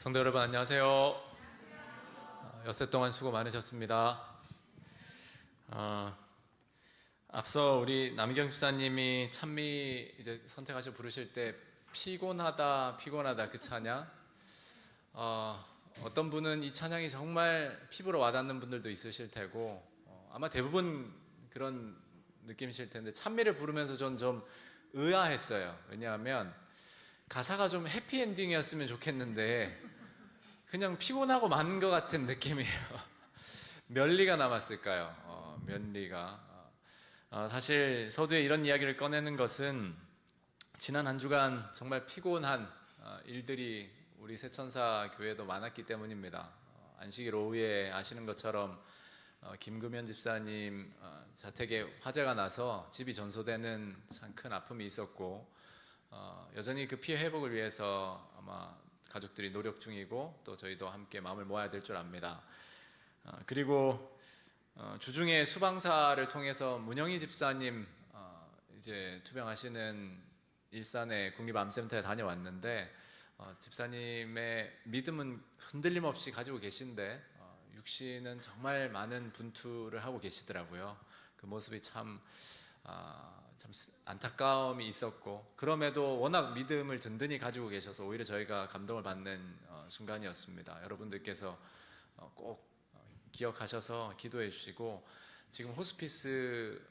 성도 여러분 안녕하세요. 엿새 동안 수고 많으셨습니다. 앞서 우리 남경 집사님이 찬미 이제 선택하셔 부르실 때 피곤하다 그 찬양, 어떤 분은 이 찬양이 정말 피부로 와닿는 분들도 있으실 테고, 아마 대부분 그런 느낌이실 텐데, 찬미를 부르면서 전 좀 의아했어요. 왜냐하면 가사가 좀 해피엔딩이었으면 좋겠는데 그냥 피곤하고 만 것 같은 느낌이에요. 몇 리가 남았을까요? 몇 리가. 사실 서두에 이런 이야기를 꺼내는 것은 지난 한 주간 정말 피곤한 일들이 우리 새천사 교회도 많았기 때문입니다. 안식일 오후에 아시는 것처럼 김금현 집사님 자택에 화재가 나서 집이 전소되는 참 큰 아픔이 있었고, 여전히 그 피해 회복을 위해서 아마 가족들이 노력 중이고, 또 저희도 함께 마음을 모아야 될 줄 압니다. 그리고 주중에 수방사를 통해서 문영희 집사님 이제 투병하시는 일산의 국립암센터에 다녀왔는데, 집사님의 믿음은 흔들림 없이 가지고 계신데 육신은 정말 많은 분투를 하고 계시더라고요. 그 모습이 참 안타까움이 있었고, 그럼에도 워낙 믿음을 든든히 가지고 계셔서 오히려 저희가 감동을 받는 순간이었습니다. 여러분들께서 꼭 기억하셔서 기도해 주시고, 지금 호스피스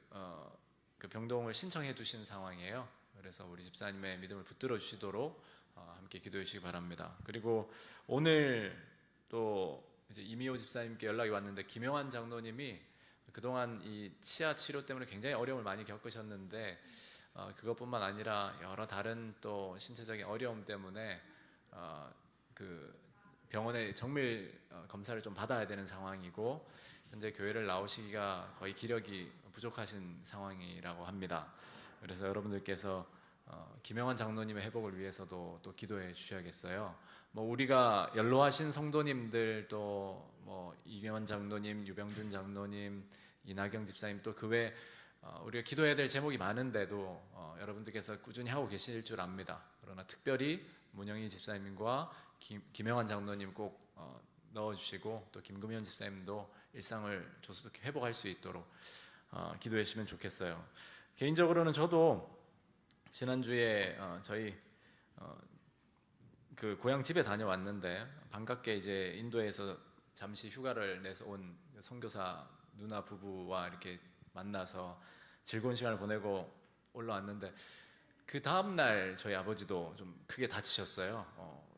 그 병동을 신청해 두신 상황이에요. 그래서 우리 집사님의 믿음을 붙들어 주시도록 함께 기도해 주시기 바랍니다. 그리고 오늘 또 이제 이미호 집사님께 연락이 왔는데, 김영환 장로님이 그동안 이 치아 치료 때문에 굉장히 어려움을 많이 겪으셨는데, 그것뿐만 아니라 여러 다른 또 신체적인 어려움 때문에 그 병원에 정밀 검사를 좀 받아야 되는 상황이고, 현재 교회를 나오시기가 거의 기력이 부족하신 상황이라고 합니다. 그래서 여러분들께서 김영환 장로님의 회복을 위해서도 또 기도해 주셔야겠어요. 뭐 우리가 연로하신 성도님들, 또 뭐 이경환 장로님, 유병준 장로님, 이나경 집사님, 또 그 외 우리가 기도해야 될 제목이 많은데도 여러분들께서 꾸준히 하고 계실 줄 압니다. 그러나 특별히 문영희 집사님과 김영환 장로님 꼭 넣어주시고, 또 김금현 집사님도 일상을 조속히 회복할 수 있도록 기도해 주시면 좋겠어요. 개인적으로는 저도 지난주에 저희 그 고향 집에 다녀왔는데, 반갑게 이제 인도에서 잠시 휴가를 내서 온 선교사 누나 부부와 이렇게 만나서 즐거운 시간을 보내고 올라왔는데, 그 다음날 저희 아버지도 좀 크게 다치셨어요.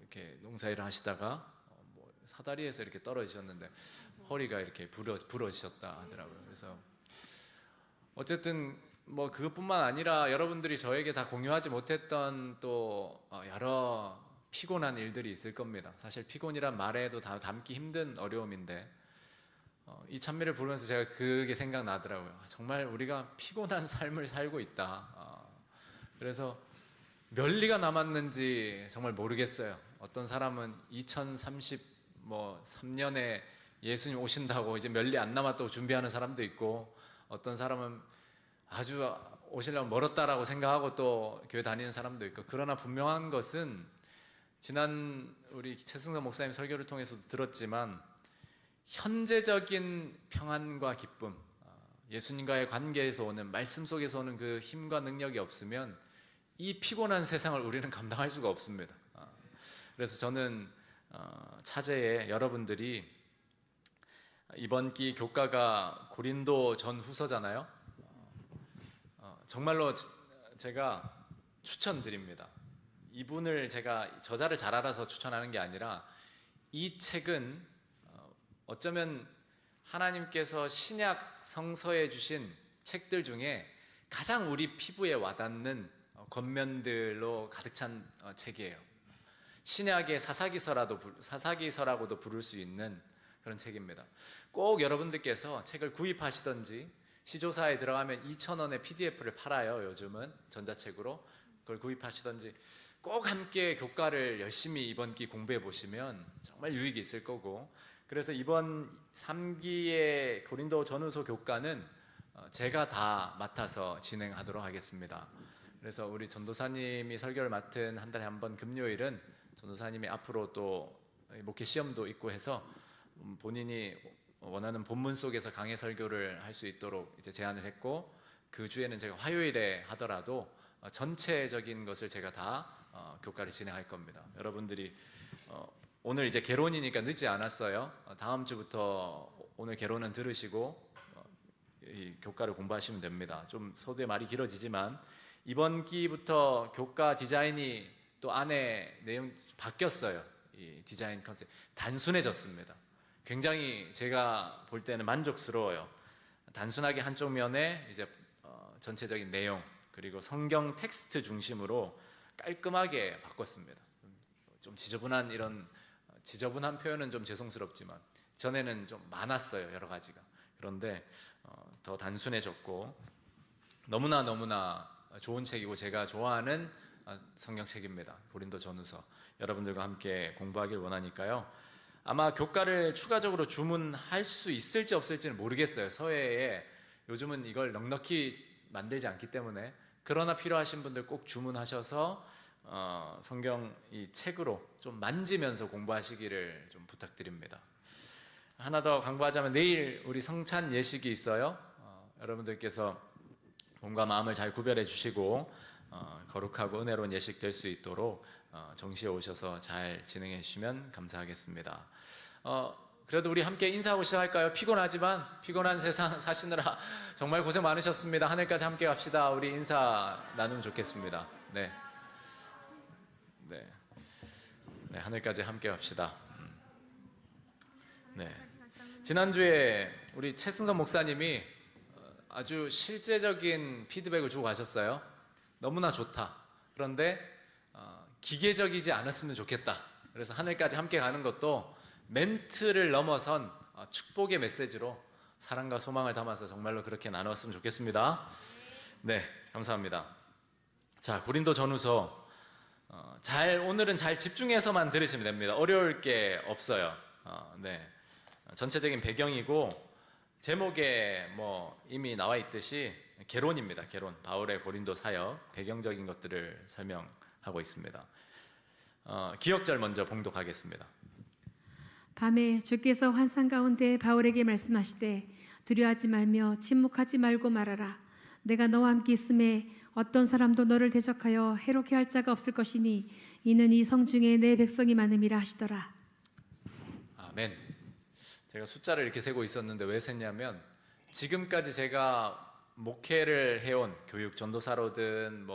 이렇게 농사일을 하시다가 뭐 사다리에서 이렇게 떨어지셨는데 허리가 이렇게 부러지셨다 하더라고요. 그래서 어쨌든 뭐 그것뿐만 아니라 여러분들이 저에게 다 공유하지 못했던 또 여러 피곤한 일들이 있을 겁니다. 사실 피곤이란 말에도 다 담기 힘든 어려움인데, 이 찬미를 부르면서 제가 그게 생각나더라고요. 정말 우리가 피곤한 삶을 살고 있다. 그래서 몇 리가 남았는지 정말 모르겠어요. 어떤 사람은 2033년에 예수님 오신다고 이제 몇 리 안 남았다고 준비하는 사람도 있고, 어떤 사람은 아주 오시려면 멀었다라고 생각하고 또 교회 다니는 사람도 있고. 그러나 분명한 것은 지난 우리 최승선 목사님 설교를 통해서도 들었지만, 현재적인 평안과 기쁨, 예수님과의 관계에서 오는, 말씀 속에서 오는 그 힘과 능력이 없으면 이 피곤한 세상을 우리는 감당할 수가 없습니다. 그래서 저는 차제에 여러분들이, 이번 기 교과가 고린도 전후서잖아요. 정말로 제가 추천드립니다. 이분을 제가 저자를 잘 알아서 추천하는 게 아니라, 이 책은 어쩌면 하나님께서 신약 성서에 주신 책들 중에 가장 우리 피부에 와닿는 권면들로 가득 찬 책이에요. 신약의 사사기서라고도 부를 수 있는 그런 책입니다. 꼭 여러분들께서 책을 구입하시든지, 시조사에 들어가면 2,000원의 PDF를 팔아요. 요즘은 전자책으로. 그걸 구입하시든지 꼭 함께 교과를 열심히 이번 기 공부해 보시면 정말 유익이 있을 거고, 그래서 이번 3기의 고린도 전후서 교과는 제가 다 맡아서 진행하도록 하겠습니다. 그래서 우리 전도사님이 설교를 맡은 한 달에 한 번 금요일은 전도사님이 앞으로 또 목회 시험도 있고 해서 본인이 원하는 본문 속에서 강해 설교를 할 수 있도록 이제 제안을 했고, 그 주에는 제가 화요일에 하더라도 전체적인 것을 제가 다 교과를 진행할 겁니다. 여러분들이 오늘 이제 개론이니까 늦지 않았어요. 다음 주부터 오늘 개론은 들으시고 이 교과를 공부하시면 됩니다. 좀 소두의 말이 길어지지만 이번 기부터 교과 디자인이 또 안에 내용 바뀌었어요. 이 디자인 컨셉 단순해졌습니다. 굉장히 제가 볼 때는 만족스러워요. 단순하게 한쪽 면에 이제 전체적인 내용 그리고 성경 텍스트 중심으로 깔끔하게 바꿨습니다. 좀 지저분한 표현은 좀 죄송스럽지만 전에는 좀 많았어요, 여러 가지가. 그런데 더 단순해졌고 너무나 좋은 책이고 제가 좋아하는 성경책입니다. 고린도전후서. 여러분들과 함께 공부하길 원하니까요. 아마 교과를 추가적으로 주문할 수 있을지 없을지는 모르겠어요. 서예에 요즘은 이걸 넉넉히 만들지 않기 때문에. 그러나 필요하신 분들 꼭 주문하셔서 성경 이 책으로 좀 만지면서 공부하시기를 좀 부탁드립니다. 하나 더 강조하자면 내일 우리 성찬 예식이 있어요. 여러분들께서 몸과 마음을 잘 구별해 주시고 거룩하고 은혜로운 예식 될 수 있도록 정시에 오셔서 잘 진행해 주시면 감사하겠습니다. 그래도 우리 함께 인사하고 시작할까요? 피곤한 세상 사시느라 정말 고생 많으셨습니다. 하늘까지 함께 갑시다. 우리 인사 나누면 좋겠습니다. 네, 하늘까지 함께 갑시다. 네. 지난주에 우리 최승선 목사님이 아주 실제적인 피드백을 주고 가셨어요. 너무나 좋다. 그런데 기계적이지 않았으면 좋겠다. 그래서 하늘까지 함께 가는 것도 멘트를 넘어선 축복의 메시지로 사랑과 소망을 담아서 정말로 그렇게 나눴으면 좋겠습니다. 네, 감사합니다. 자, 고린도전후서 오늘은 잘 집중해서만 들으시면 됩니다. 어려울 게 없어요. 네, 전체적인 배경이고 제목에 이미 나와 있듯이 개론입니다. 개론. 바울의 고린도 사역 배경적인 것들을 설명하고 있습니다. 기억절 먼저 봉독하겠습니다. 밤에 주께서 환상 가운데 바울에게 말씀하시되 두려워하지 말며 침묵하지 말고 말하라. 내가 너와 함께 있음에 어떤 사람도 너를 대적하여 해롭게 할 자가 없을 것이니 이는 이 성 중에 내 백성이 많음이라 하시더라. 아멘. 제가 숫자를 이렇게 세고 있었는데 왜 셌냐면 지금까지 제가 목회를 해온 교육 전도사로든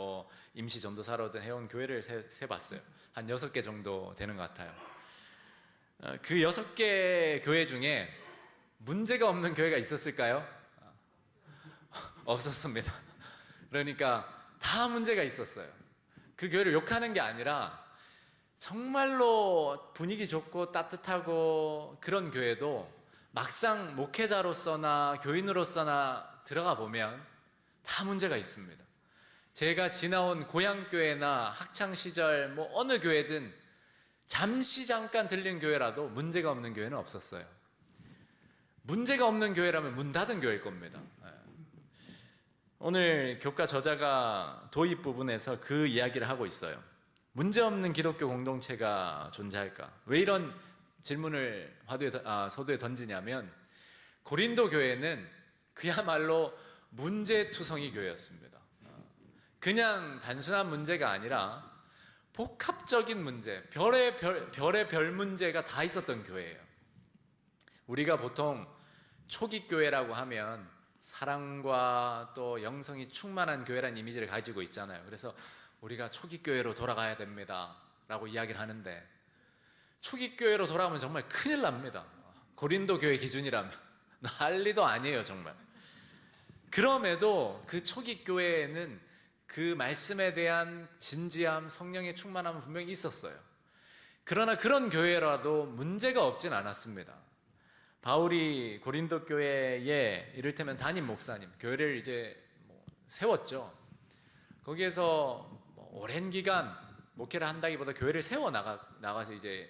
임시 전도사로든 해온 교회를 세봤어요. 한 6개 정도 되는 것 같아요. 그 6개 교회 중에 문제가 없는 교회가 있었을까요? 없었습니다. 그러니까 다 문제가 있었어요. 그 교회를 욕하는 게 아니라 정말로 분위기 좋고 따뜻하고 그런 교회도 막상 목회자로서나 교인으로서나 들어가 보면 다 문제가 있습니다. 제가 지나온 고향교회나 학창시절 어느 교회든 잠깐 들린 교회라도 문제가 없는 교회는 없었어요. 문제가 없는 교회라면 문 닫은 교회일 겁니다. 오늘 교과 저자가 도입 부분에서 그 이야기를 하고 있어요. 문제없는 기독교 공동체가 존재할까? 왜 이런 질문을 서두에 던지냐면 고린도 교회는 그야말로 문제투성이 교회였습니다. 그냥 단순한 문제가 아니라 복합적인 문제, 별의 별 문제가 다 있었던 교회예요. 우리가 보통 초기 교회라고 하면 사랑과 또 영성이 충만한 교회라는 이미지를 가지고 있잖아요. 그래서 우리가 초기 교회로 돌아가야 됩니다 라고 이야기를 하는데 초기 교회로 돌아가면 정말 큰일 납니다. 고린도 교회 기준이라면 난리도 아니에요 정말. 그럼에도 그 초기 교회에는 그 말씀에 대한 진지함, 성령의 충만함은 분명히 있었어요. 그러나 그런 교회라도 문제가 없진 않았습니다. 바울이 고린도 교회에 이를테면 담임 목사님, 교회를 이제 세웠죠. 거기에서 오랜 기간 목회를 한다기보다 교회를 세워 나가서 이제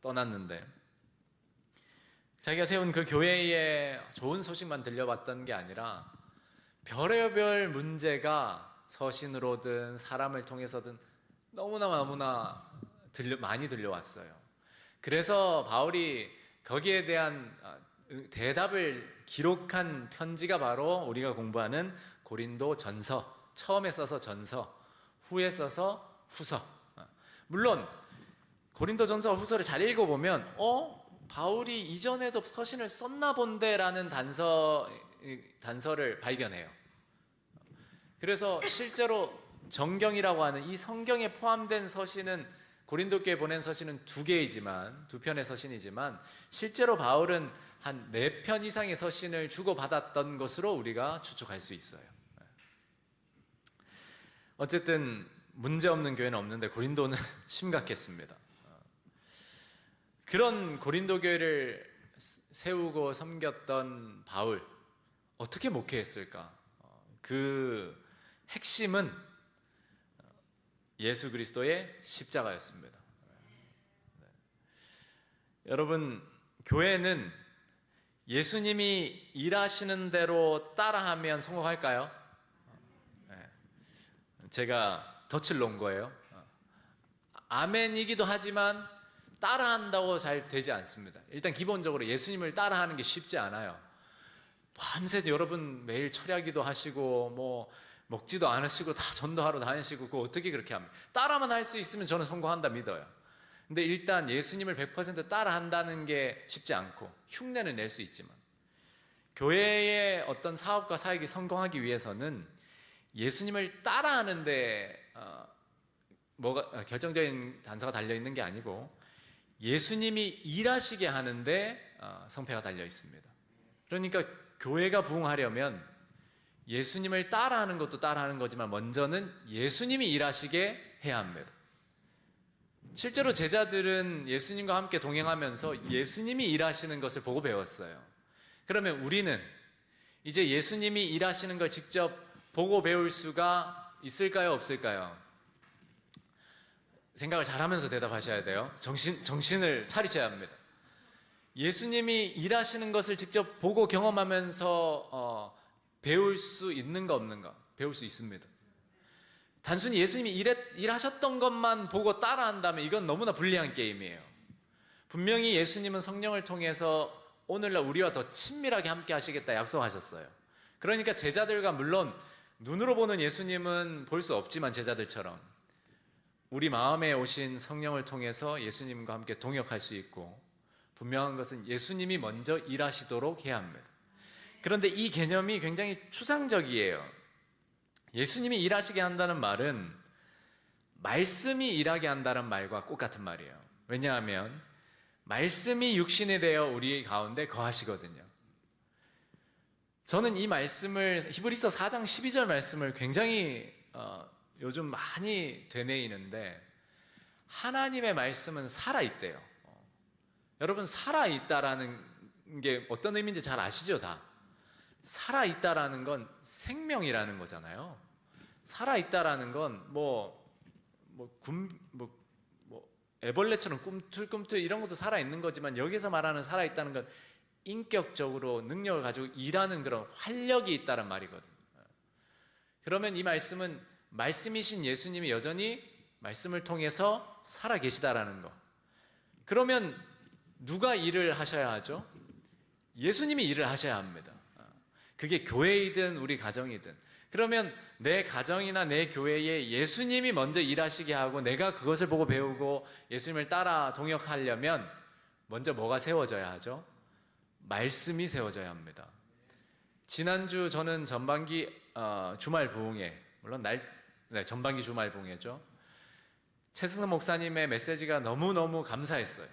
떠났는데 자기가 세운 그 교회에 좋은 소식만 들려왔던 게 아니라 별의별 문제가 서신으로든 사람을 통해서든 너무나 많이 들려왔어요. 그래서 바울이 거기에 대한 대답을 기록한 편지가 바로 우리가 공부하는 고린도 전서, 처음에 써서 전서, 후에 써서 후서. 물론 고린도 전서 후서를 잘 읽어보면 바울이 이전에도 서신을 썼나 본데라는 단서를 발견해요. 그래서 실제로 정경이라고 하는 이 성경에 포함된 서신은 고린도교에 보낸 서신은 두 편의 서신이지만 실제로 바울은 한 4편 이상의 서신을 주고받았던 것으로 우리가 추측할 수 있어요. 어쨌든 문제없는 교회는 없는데 고린도는 심각했습니다. 그런 고린도 교회를 세우고 섬겼던 바울, 어떻게 목회했을까? 그 핵심은 예수 그리스도의 십자가였습니다. 여러분, 교회는 예수님이 일하시는 대로 따라하면 성공할까요? 제가 덫을 놓은 거예요. 아멘이기도 하지만 따라한다고 잘 되지 않습니다. 일단 기본적으로 예수님을 따라하는 게 쉽지 않아요. 밤새 여러분 매일 철야기도 하시고 뭐 먹지도 않으시고 다 전도하러 다니시고 그거 어떻게 그렇게 합니까? 따라만 할 수 있으면 저는 성공한다 믿어요. 근데 일단 예수님을 100% 따라한다는 게 쉽지 않고 흉내는 낼 수 있지만 교회의 어떤 사업과 사역이 성공하기 위해서는 예수님을 따라하는데 뭐가 결정적인 단서가 달려있는 게 아니고 예수님이 일하시게 하는데 성패가 달려 있습니다. 그러니까 교회가 부흥하려면 예수님을 따라하는 것도 따라하는 거지만 먼저는 예수님이 일하시게 해야 합니다. 실제로 제자들은 예수님과 함께 동행하면서 예수님이 일하시는 것을 보고 배웠어요. 그러면 우리는 이제 예수님이 일하시는 걸 직접 보고 배울 수가 있을까요? 없을까요? 생각을 잘하면서 대답하셔야 돼요. 정신을 차리셔야 합니다. 예수님이 일하시는 것을 직접 보고 경험하면서 배울 수 있는가 없는가? 배울 수 있습니다. 단순히 예수님이 일하셨던 것만 보고 따라한다면 이건 너무나 불리한 게임이에요. 분명히 예수님은 성령을 통해서 오늘날 우리와 더 친밀하게 함께 하시겠다 약속하셨어요. 그러니까 제자들과 물론 눈으로 보는 예수님은 볼 수 없지만 제자들처럼 우리 마음에 오신 성령을 통해서 예수님과 함께 동역할 수 있고 분명한 것은 예수님이 먼저 일하시도록 해야 합니다. 그런데 이 개념이 굉장히 추상적이에요. 예수님이 일하시게 한다는 말은 말씀이 일하게 한다는 말과 똑같은 말이에요. 왜냐하면 말씀이 육신이 되어 우리 가운데 거하시거든요. 저는 이 말씀을 히브리서 4장 12절 말씀을 굉장히 요즘 많이 되뇌이는데 하나님의 말씀은 살아있대요. 여러분 살아있다라는 게 어떤 의미인지 잘 아시죠? 다 살아있다라는 건 생명이라는 거잖아요. 살아있다라는 건 애벌레처럼 꿈틀꿈틀 이런 것도 살아있는 거지만 여기서 말하는 살아있다는 건 인격적으로 능력을 가지고 일하는 그런 활력이 있다는 말이거든요. 그러면 이 말씀은 말씀이신 예수님이 여전히 말씀을 통해서 살아계시다라는 거. 그러면 누가 일을 하셔야 하죠? 예수님이 일을 하셔야 합니다. 그게 교회이든 우리 가정이든. 그러면 내 가정이나 내 교회에 예수님이 먼저 일하시게 하고 내가 그것을 보고 배우고 예수님을 따라 동역하려면 먼저 뭐가 세워져야 하죠? 말씀이 세워져야 합니다. 지난주 저는 전반기 주말 부흥회, 물론 전반기 주말 부흥회죠. 최승선 목사님의 메시지가 너무너무 감사했어요.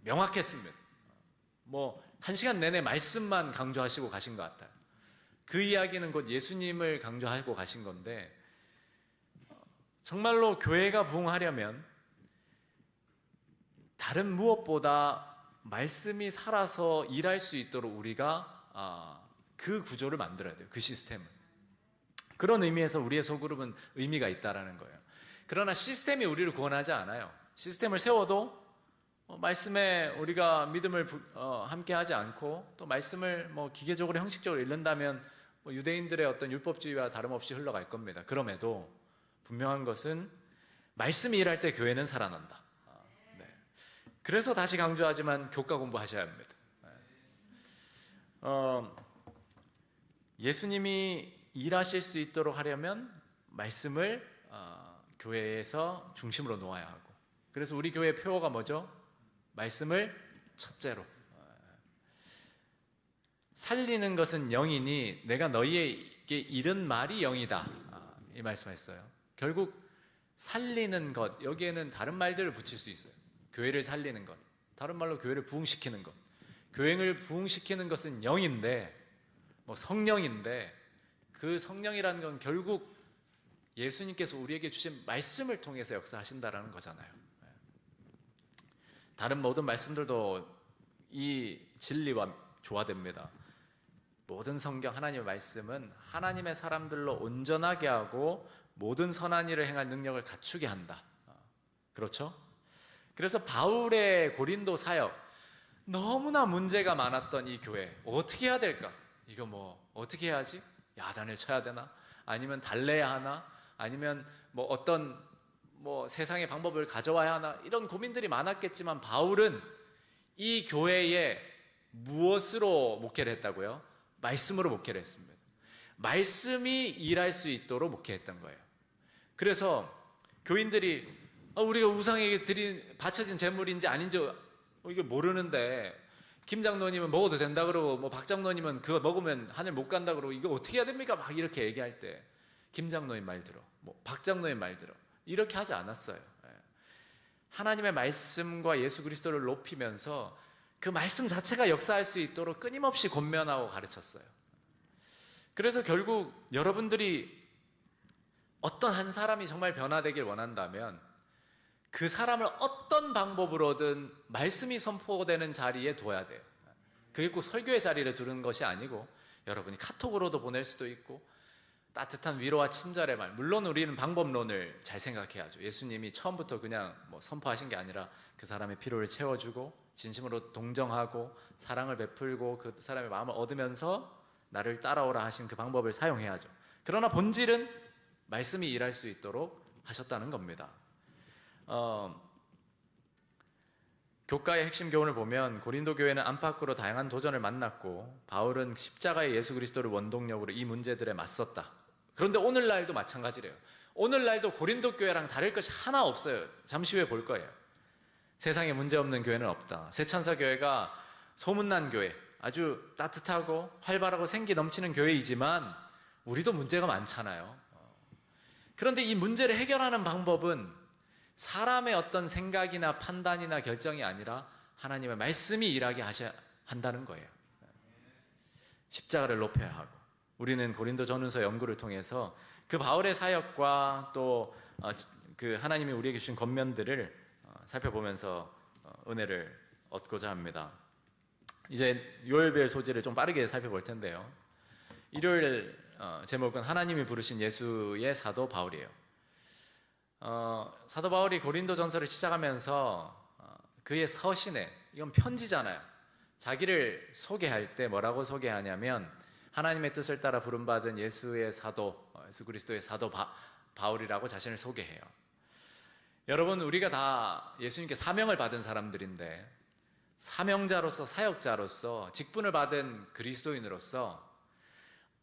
명확했습니다. 1시간 내내 말씀만 강조하시고 가신 것 같아요. 그 이야기는 곧 예수님을 강조하고 가신 건데 정말로 교회가 부흥하려면 다른 무엇보다 말씀이 살아서 일할 수 있도록 우리가 그 구조를 만들어야 돼요. 그 시스템을. 그런 의미에서 우리의 소그룹은 의미가 있다라는 거예요. 그러나 시스템이 우리를 구원하지 않아요. 시스템을 세워도 말씀에 우리가 믿음을 함께 하지 않고 또 말씀을 기계적으로 형식적으로 읽는다면 유대인들의 어떤 율법주의와 다름없이 흘러갈 겁니다. 그럼에도 분명한 것은 말씀이 일할 때 교회는 살아난다. 그래서 다시 강조하지만 교과 공부하셔야 합니다. 예수님이 일하실 수 있도록 하려면 말씀을 교회에서 중심으로 놓아야 하고, 그래서 우리 교회의 표어가 뭐죠? 말씀을 첫째로. 살리는 것은 영이니 내가 너희에게 이른 말이 영이다, 이 말씀했어요. 결국 살리는 것, 여기에는 다른 말들을 붙일 수 있어요. 교회를 살리는 것, 다른 말로 교회를 부흥시키는 것. 교회를 부흥시키는 것은 영인데, 성령인데, 그 성령이라는 건 결국 예수님께서 우리에게 주신 말씀을 통해서 역사하신다라는 거잖아요. 다른 모든 말씀들도 이 진리와 조화됩니다. 모든 성경 하나님의 말씀은 하나님의 사람들로 온전하게 하고 모든 선한 일을 행할 능력을 갖추게 한다. 그렇죠? 그래서 바울의 고린도 사역, 너무나 문제가 많았던 이 교회, 어떻게 해야 될까? 이거 어떻게 해야지? 야단을 쳐야 되나? 아니면 달래야 하나? 아니면 어떤 세상의 방법을 가져와야 하나? 이런 고민들이 많았겠지만 바울은 이 교회에 무엇으로 목회를 했다고요? 말씀으로 목회를 했습니다. 말씀이 일할 수 있도록 목회했던 거예요. 그래서 교인들이 우리가 우상에게 바쳐진 제물인지 아닌지 이거 모르는데, 김 장로님은 먹어도 된다 그러고 박 장로님은 그거 먹으면 하늘 못 간다 그러고 이거 어떻게 해야 됩니까? 막 이렇게 얘기할 때 김 장로님 말 들어, 박 장로님 말 들어, 이렇게 하지 않았어요. 하나님의 말씀과 예수 그리스도를 높이면서 그 말씀 자체가 역사할 수 있도록 끊임없이 권면하고 가르쳤어요. 그래서 결국 여러분들이 어떤 한 사람이 정말 변화되길 원한다면 그 사람을 어떤 방법으로든 말씀이 선포되는 자리에 둬야 돼요. 그게 꼭 설교의 자리를 두는 것이 아니고 여러분이 카톡으로도 보낼 수도 있고, 따뜻한 위로와 친절의 말, 물론 우리는 방법론을 잘 생각해야죠. 예수님이 처음부터 그냥 선포하신 게 아니라 그 사람의 필요를 채워주고 진심으로 동정하고 사랑을 베풀고 그 사람의 마음을 얻으면서 나를 따라오라 하신 그 방법을 사용해야죠. 그러나 본질은 말씀이 일할 수 있도록 하셨다는 겁니다. 교과의 핵심 교훈을 보면 고린도 교회는 안팎으로 다양한 도전을 만났고 바울은 십자가의 예수 그리스도를 원동력으로 이 문제들에 맞섰다. 그런데 오늘날도 마찬가지래요. 오늘날도 고린도 교회랑 다를 것이 하나 없어요. 잠시 후에 볼 거예요. 세상에 문제없는 교회는 없다. 새천사 교회가 소문난 교회, 아주 따뜻하고 활발하고 생기 넘치는 교회이지만 우리도 문제가 많잖아요. 그런데 이 문제를 해결하는 방법은 사람의 어떤 생각이나 판단이나 결정이 아니라 하나님의 말씀이 일하게 한다는 거예요. 십자가를 높여야 하고, 우리는 고린도 전후서 연구를 통해서 그 바울의 사역과 또 그 하나님이 우리에게 주신 권면들을 살펴보면서 은혜를 얻고자 합니다. 이제 요일별 소지를 좀 빠르게 살펴볼 텐데요. 일요일 제목은 하나님이 부르신 예수의 사도 바울이에요. 사도 바울이 고린도 전서를 시작하면서 그의 서신에, 이건 편지잖아요. 자기를 소개할 때 뭐라고 소개하냐면 하나님의 뜻을 따라 부름받은 예수의 사도, 예수 그리스도의 사도 바울이라고 자신을 소개해요. 여러분, 우리가 다 예수님께 사명을 받은 사람들인데, 사명자로서, 사역자로서, 직분을 받은 그리스도인으로서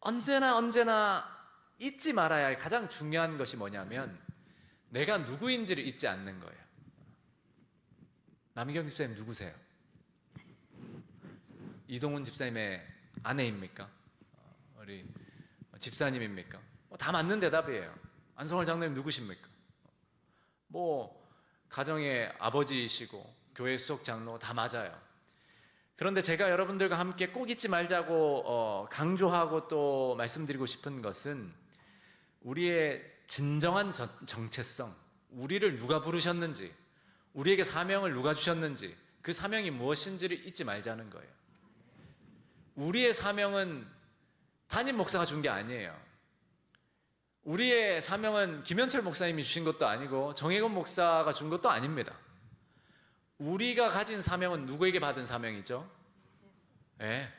언제나 잊지 말아야 할 가장 중요한 것이 뭐냐면 내가 누구인지를 잊지 않는 거예요. 남희경 집사님 누구세요? 이동훈 집사님의 아내입니까? 우리 집사님입니까? 다 맞는 대답이에요. 안성월 장로님 누구십니까? 가정의 아버지이시고 교회 수석 장로 다 맞아요. 그런데 제가 여러분들과 함께 꼭 잊지 말자고 강조하고 또 말씀드리고 싶은 것은 우리의 진정한 정체성, 우리를 누가 부르셨는지, 우리에게 사명을 누가 주셨는지, 그 사명이 무엇인지를 잊지 말자는 거예요. 우리의 사명은 담임 목사가 준 게 아니에요. 우리의 사명은 김현철 목사님이 주신 것도 아니고 정혜건 목사가 준 것도 아닙니다. 우리가 가진 사명은 누구에게 받은 사명이죠? 네,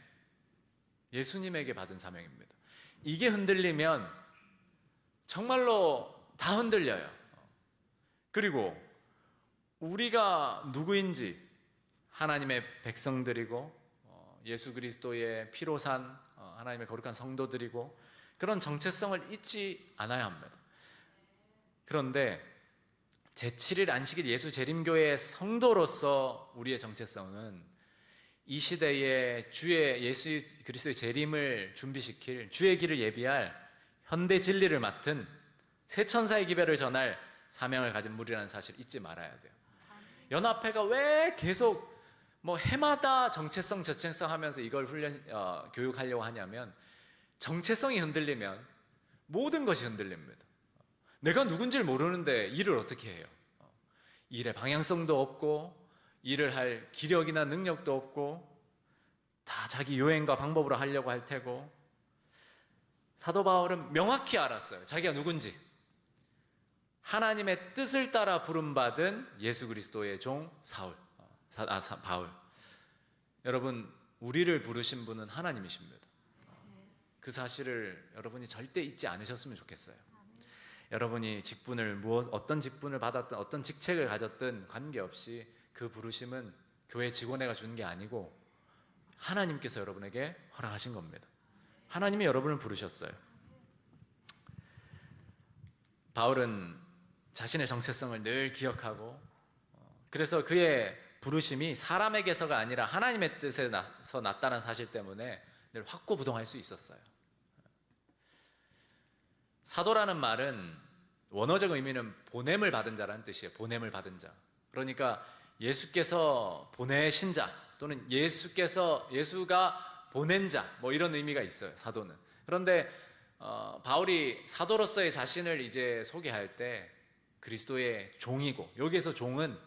예수님에게 받은 사명입니다. 이게 흔들리면 정말로 다 흔들려요. 그리고 우리가 누구인지, 하나님의 백성들이고 예수 그리스도의 피로 산 하나님의 거룩한 성도들이고 그런 정체성을 잊지 않아야 합니다. 그런데 제7일 안식일 예수 재림교회의 성도로서 우리의 정체성은 이 시대에 주의 예수 그리스도의 재림을 준비시킬 주의 길을 예비할 현대 진리를 맡은 새 천사의 기별을 전할 사명을 가진 무리라는 사실 잊지 말아야 돼요. 연합회가 왜 계속 해마다 정체성 저체성 하면서 이걸 교육하려고 하냐면 정체성이 흔들리면 모든 것이 흔들립니다. 내가 누군지를 모르는데 일을 어떻게 해요? 일의 방향성도 없고 일을 할 기력이나 능력도 없고 다 자기 요행과 방법으로 하려고 할 테고. 사도 바울은 명확히 알았어요. 자기가 누군지. 하나님의 뜻을 따라 부름받은 예수 그리스도의 종 바울. 여러분, 우리를 부르신 분은 하나님이십니다. 그 사실을 여러분이 절대 잊지 않으셨으면 좋겠어요. 여러분이 어떤 직분을 받았든 어떤 직책을 가졌든 관계없이 그 부르심은 교회 직원회가 준 게 아니고 하나님께서 여러분에게 허락하신 겁니다. 하나님이 여러분을 부르셨어요. 바울은 자신의 정체성을 늘 기억하고 그래서 그의 부르심이 사람에게서가 아니라 하나님의 뜻에서 났다는 사실 때문에 늘 확고부동할 수 있었어요. 사도라는 말은 원어적 의미는 보냄을 받은 자라는 뜻이에요. 보냄을 받은 자. 그러니까 예수께서 보내신 자 또는 예수가 보낸 자 이런 의미가 있어요. 사도는. 그런데 바울이 사도로서의 자신을 이제 소개할 때 그리스도의 종이고 여기에서 종은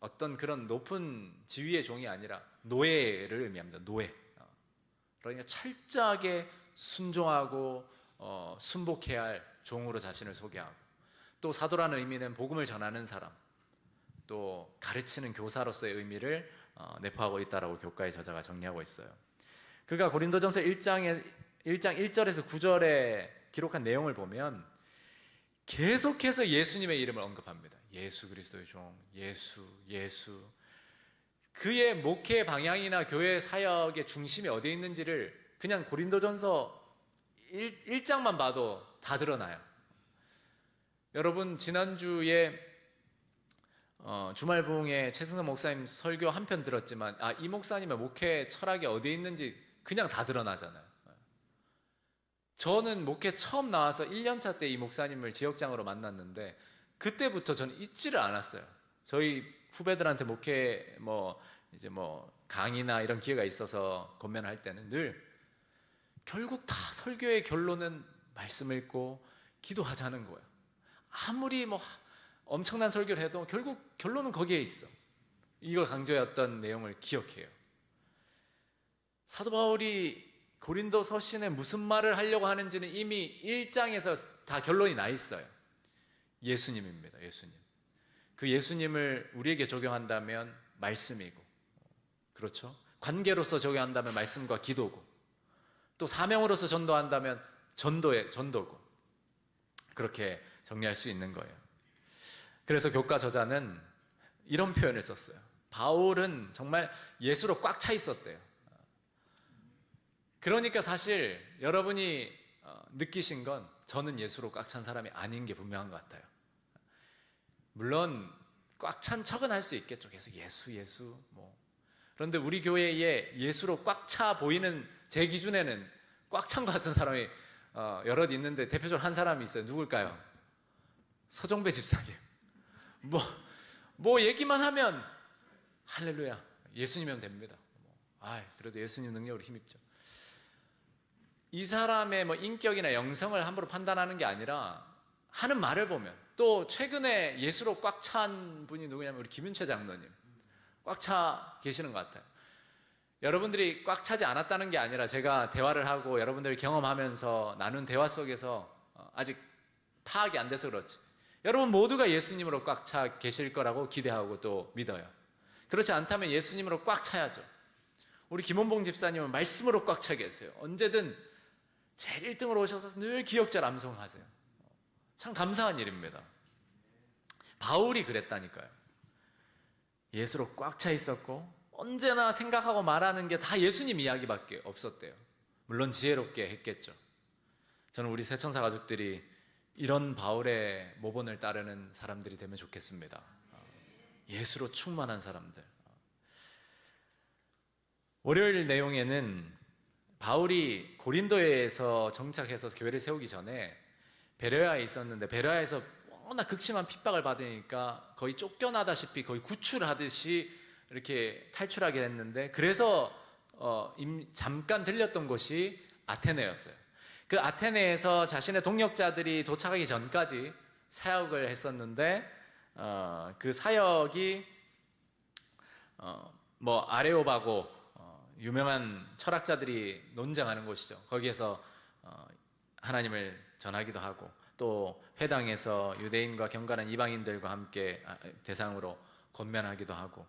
어떤 그런 높은 지위의 종이 아니라 노예를 의미합니다. 노예. 그러니까 철저하게 순종하고 순복해야 할 종으로 자신을 소개하고 또 사도라는 의미는 복음을 전하는 사람 또 가르치는 교사로서의 의미를 내포하고 있다라고 교과의 저자가 정리하고 있어요. 그가 고린도전서 1장 1절에서 9절에 기록한 내용을 보면 계속해서 예수님의 이름을 언급합니다. 예수 그리스도의 종, 예수. 그의 목회 방향이나 교회 사역의 중심이 어디에 있는지를 그냥 고린도전서 1장만 봐도 다 드러나요. 여러분 지난주에 주말 부흥회 최승선 목사님 설교 한 편 들었지만 이 목사님의 목회 철학이 어디에 있는지 그냥 다 드러나잖아요. 저는 목회 처음 나와서 1년차 때 이 목사님을 지역장으로 만났는데 그때부터 저는 잊지를 않았어요. 저희 후배들한테 목회 강의나 이런 기회가 있어서 권면할 때는 늘 결국 다 설교의 결론은 말씀 읽고 기도하자는 거예요. 아무리 엄청난 설교를 해도 결국 결론은 거기에 있어. 이걸 강조했던 내용을 기억해요. 사도 바울이 고린도 서신에 무슨 말을 하려고 하는지는 이미 1장에서 다 결론이 나 있어요. 예수님입니다. 예수님. 그 예수님을 우리에게 적용한다면 말씀이고, 그렇죠? 관계로서 적용한다면 말씀과 기도고, 또 사명으로서 전도한다면 전도고, 그렇게 정리할 수 있는 거예요. 그래서 교과 저자는 이런 표현을 썼어요. 바울은 정말 예수로 꽉 차 있었대요. 그러니까 사실 여러분이 느끼신 건 저는 예수로 꽉 찬 사람이 아닌 게 분명한 것 같아요. 물론 꽉 찬 척은 할 수 있겠죠. 계속 예수 그런데 우리 교회에 예수로 꽉 차 보이는 제 기준에는 꽉 찬 것 같은 사람이 여럿 있는데 대표적으로 한 사람이 있어요. 누굴까요? 서정배 집사님. 얘기만 하면 할렐루야 예수님이면 됩니다. 그래도 예수님 능력으로 힘입죠. 이 사람의 인격이나 영성을 함부로 판단하는 게 아니라 하는 말을 보면, 또 최근에 예수로 꽉 찬 분이 누구냐면 우리 김윤채 장로님 꽉 차 계시는 것 같아요. 여러분들이 꽉 차지 않았다는 게 아니라 제가 대화를 하고 여러분들이 경험하면서 나눈 대화 속에서 아직 파악이 안 돼서 그렇지, 여러분 모두가 예수님으로 꽉 차 계실 거라고 기대하고 또 믿어요. 그렇지 않다면 예수님으로 꽉 차야죠. 우리 김원봉 집사님은 말씀으로 꽉 차 계세요. 언제든 제일 1등으로 오셔서 늘 기억잘 암송하세요. 참 감사한 일입니다. 바울이 그랬다니까요. 예수로 꽉 차 있었고 언제나 생각하고 말하는 게 다 예수님 이야기밖에 없었대요. 물론 지혜롭게 했겠죠. 저는 우리 새천사 가족들이 이런 바울의 모본을 따르는 사람들이 되면 좋겠습니다. 예수로 충만한 사람들. 월요일 내용에는 바울이 고린도에서 정착해서 교회를 세우기 전에 베레아에 있었는데, 베레아에서 워낙 극심한 핍박을 받으니까 거의 쫓겨나다시피 거의 구출하듯이 이렇게 탈출하게 됐는데, 그래서 잠깐 들렸던 곳이 아테네였어요. 그 아테네에서 자신의 동역자들이 도착하기 전까지 사역을 했었는데, 그 사역이 아레오바고 유명한 철학자들이 논쟁하는 곳이죠. 거기에서 하나님을 전하기도 하고, 또 회당에서 유대인과 경건한 이방인들과 함께 대상으로 권면하기도 하고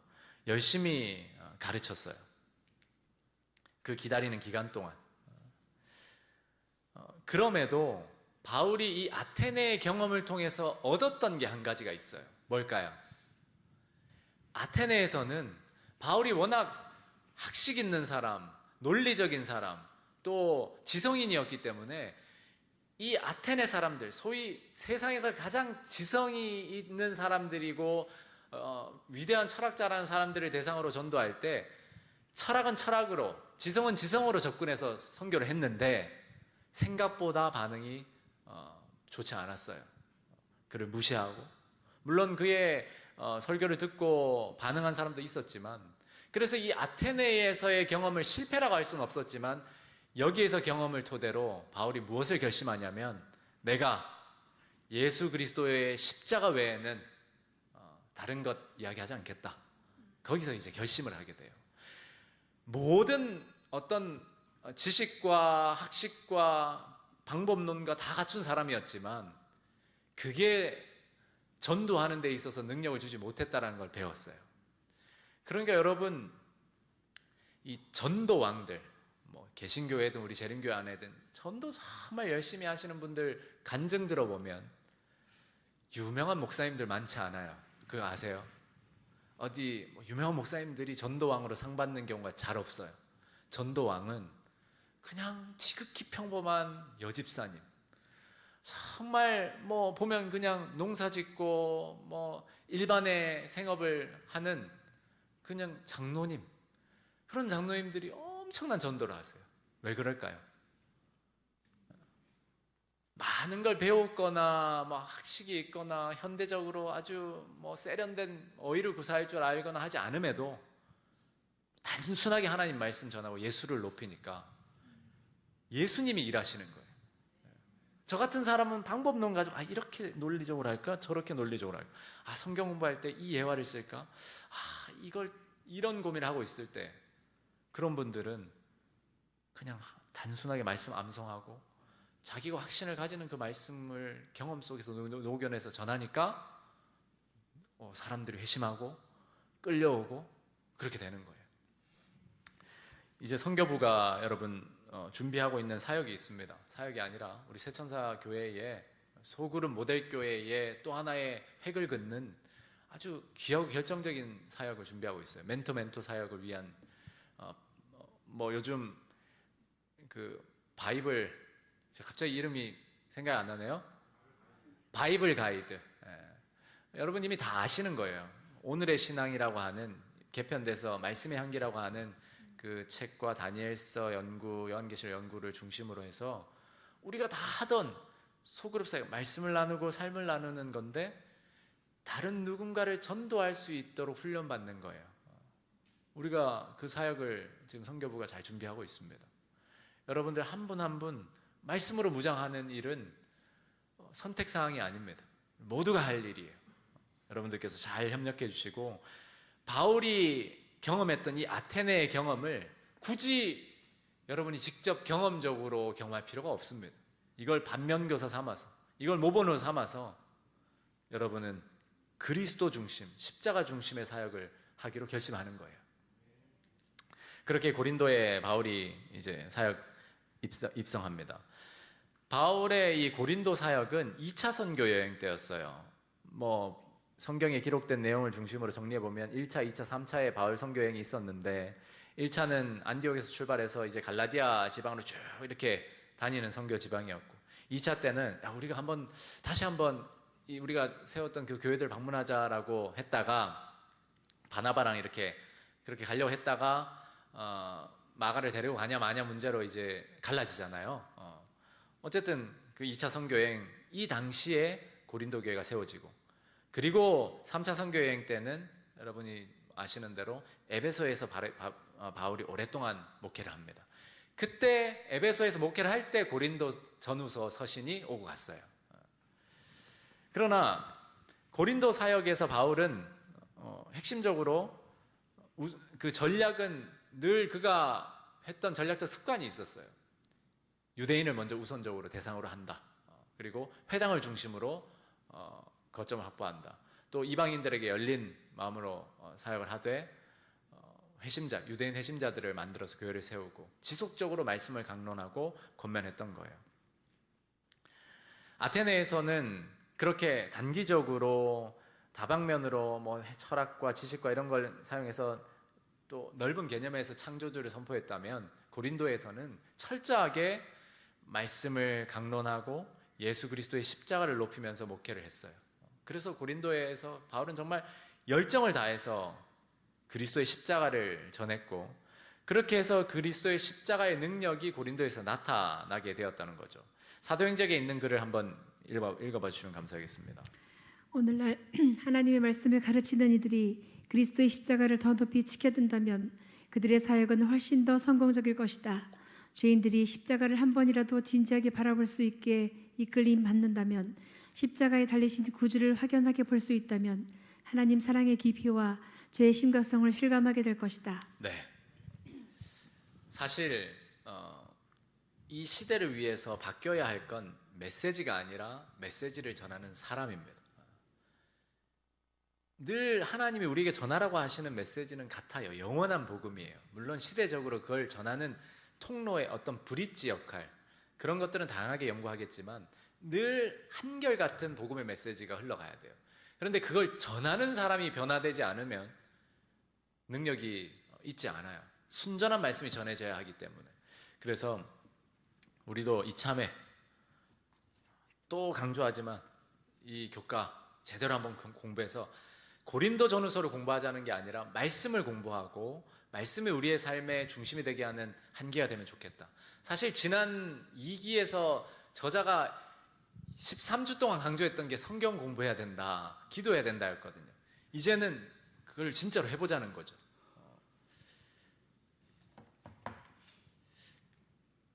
열심히 가르쳤어요. 그 기다리는 기간 동안. 그럼에도 바울이 이 아테네의 경험을 통해서 얻었던 게 한 가지가 있어요. 뭘까요? 아테네에서는 바울이 워낙 학식 있는 사람, 논리적인 사람, 또 지성인이었기 때문에 이 아테네 사람들, 소위 세상에서 가장 지성이 있는 사람들이고 위대한 철학자라는 사람들을 대상으로 전도할 때 철학은 철학으로, 지성은 지성으로 접근해서 선교를 했는데 생각보다 반응이 좋지 않았어요. 그를 무시하고, 물론 그의 설교를 듣고 반응한 사람도 있었지만, 그래서 이 아테네에서의 경험을 실패라고 할 수는 없었지만 여기에서 경험을 토대로 바울이 무엇을 결심하냐면, 내가 예수 그리스도의 십자가 외에는 다른 것 이야기하지 않겠다. 거기서 이제 결심을 하게 돼요. 모든 어떤 지식과 학식과 방법론과 다 갖춘 사람이었지만 그게 전도하는 데 있어서 능력을 주지 못했다는 걸 배웠어요. 그러니까 여러분, 이 전도왕들, 개신교회든 우리 재림교회 안에든 전도 정말 열심히 하시는 분들 간증 들어보면 유명한 목사님들 많지 않아요. 그거 아세요? 어디 유명한 목사님들이 전도왕으로 상 받는 경우가 잘 없어요. 전도왕은 그냥 지극히 평범한 여집사님, 정말 보면 그냥 농사 짓고 일반의 생업을 하는 그냥 장로님, 그런 장로님들이 엄청난 전도를 하세요. 왜 그럴까요? 많은 걸 배웠거나 학식이 있거나 현대적으로 아주 세련된 어휘를 구사할 줄 알거나 하지 않음에도 단순하게 하나님 말씀 전하고 예수를 높이니까 예수님이 일하시는 거예요. 저 같은 사람은 방법론 가지고 이렇게 논리적으로 할까? 저렇게 논리적으로 할까? 성경 공부할 때 이 예화를 쓸까? 이걸 이런 고민을 하고 있을 때 그런 분들은 그냥 단순하게 말씀 암송하고 자기가 확신을 가지는 그 말씀을 경험 속에서 녹여내서 전하니까 사람들이 회심하고 끌려오고 그렇게 되는 거예요. 이제 선교부가 여러분 준비하고 있는 사역이 있습니다. 사역이 아니라 우리 새천사 교회의 소그룹 모델 교회의 또 하나의 획을 긋는 아주 귀하고 결정적인 사역을 준비하고 있어요. 멘토 사역을 위한 요즘 그 바이블, 갑자기 이름이 생각이 안 나네요. 바이블 가이드. 여러분 이미 다 아시는 거예요. 오늘의 신앙이라고 하는, 개편돼서 말씀의 향기라고 하는 그 책과 다니엘서 연구, 요한계시록 연구를 중심으로 해서 우리가 다 하던 소그룹 사역, 말씀을 나누고 삶을 나누는 건데 다른 누군가를 전도할 수 있도록 훈련받는 거예요. 우리가 그 사역을 지금 선교부가 잘 준비하고 있습니다. 여러분들 한 분 한 분 말씀으로 무장하는 일은 선택사항이 아닙니다. 모두가 할 일이에요. 여러분들께서 잘 협력해 주시고, 바울이 경험했던 이 아테네의 경험을 굳이 여러분이 직접 경험적으로 경험할 필요가 없습니다. 이걸 반면교사 삼아서, 이걸 모본으로 삼아서 여러분은 그리스도 중심, 십자가 중심의 사역을 하기로 결심하는 거예요. 그렇게 고린도에 바울이 이제 사역 입성합니다. 바울의 이 고린도 사역은 2차 선교 여행 때였어요. 성경에 기록된 내용을 중심으로 정리해 보면 1차, 2차, 3차의 바울 선교 여행이 있었는데 1차는 안디옥에서 출발해서 이제 갈라디아 지방으로 쭉 이렇게 다니는 선교 지방이었고 2차 때는 우리가 다시 한번 우리가 세웠던 그 교회들 방문하자라고 했다가 바나바랑 그렇게 가려고 했다가 마가를 데리고 가냐 마냐 문제로 이제 갈라지잖아요. 어쨌든 그 2차 선교 여행 이 당시에 고린도 교회가 세워지고 그리고 3차 선교 여행 때는 여러분이 아시는 대로 에베소에서 바울이 오랫동안 목회를 합니다. 그때 에베소에서 목회를 할 때 고린도 전후서 서신이 오고 갔어요. 그러나 고린도 사역에서 바울은 핵심적으로 그 전략은 늘 그가 했던 전략적 습관이 있었어요. 유대인을 먼저 우선적으로 대상으로 한다. 그리고 회당을 중심으로 거점을 확보한다. 또 이방인들에게 열린 마음으로 사역을 하되 유대인 회심자들을 만들어서 교회를 세우고 지속적으로 말씀을 강론하고 권면했던 거예요. 아테네에서는 그렇게 단기적으로 다방면으로 철학과 지식과 이런 걸 사용해서 또 넓은 개념에서 창조주를 선포했다면 고린도에서는 철저하게 말씀을 강론하고 예수 그리스도의 십자가를 높이면서 목회를 했어요. 그래서 고린도에서 바울은 정말 열정을 다해서 그리스도의 십자가를 전했고 그렇게 해서 그리스도의 십자가의 능력이 고린도에서 나타나게 되었다는 거죠. 사도행전에 있는 글을 한번 읽어봐 주시면 감사하겠습니다. 오늘날 하나님의 말씀을 가르치는 이들이 그리스도의 십자가를 더 높이 지켜든다면 그들의 사역은 훨씬 더 성공적일 것이다. 죄인들이 십자가를 한 번이라도 진지하게 바라볼 수 있게 이끌림 받는다면, 십자가에 달리신 구주를 확연하게 볼 수 있다면 하나님 사랑의 깊이와 죄의 심각성을 실감하게 될 것이다. 네, 사실 이 시대를 위해서 바뀌어야 할 건 메시지가 아니라 메시지를 전하는 사람입니다. 늘 하나님이 우리에게 전하라고 하시는 메시지는 같아요. 영원한 복음이에요. 물론 시대적으로 그걸 전하는 통로의 어떤 브릿지 역할, 그런 것들은 다양하게 연구하겠지만 늘 한결같은 복음의 메시지가 흘러가야 돼요. 그런데 그걸 전하는 사람이 변화되지 않으면 능력이 있지 않아요. 순전한 말씀이 전해져야 하기 때문에. 그래서 우리도 이참에 또 강조하지만 이 교과 제대로 한번 공부해서 고린도 전후서를 공부하자는 게 아니라 말씀을 공부하고 말씀이 우리의 삶의 중심이 되게 하는 한계가 되면 좋겠다. 사실 지난 2기에서 저자가 13주 동안 강조했던 게 성경 공부해야 된다, 기도해야 된다였거든요. 이제는 그걸 진짜로 해보자는 거죠.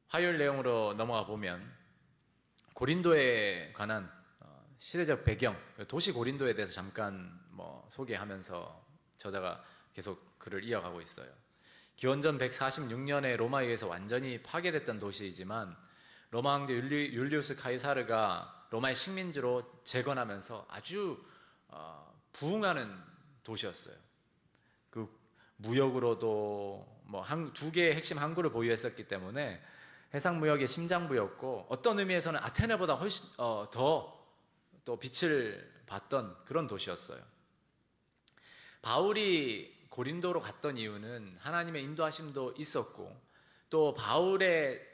화요일 내용으로 넘어가 보면 고린도에 관한 시대적 배경, 도시 고린도에 대해서 잠깐 소개하면서 저자가 계속 글을 이어가고 있어요. 기원전 146년에 로마에 의해서 완전히 파괴됐던 도시이지만 로마 황제 율리우스 카이사르가 로마의 식민지로 재건하면서 아주 부흥하는 도시였어요. 그 무역으로도 두 개의 핵심 항구를 보유했었기 때문에 해상 무역의 심장부였고 어떤 의미에서는 아테네보다 훨씬 더 또 빛을 봤던 그런 도시였어요. 바울이 고린도로 갔던 이유는 하나님의 인도하심도 있었고 또 바울의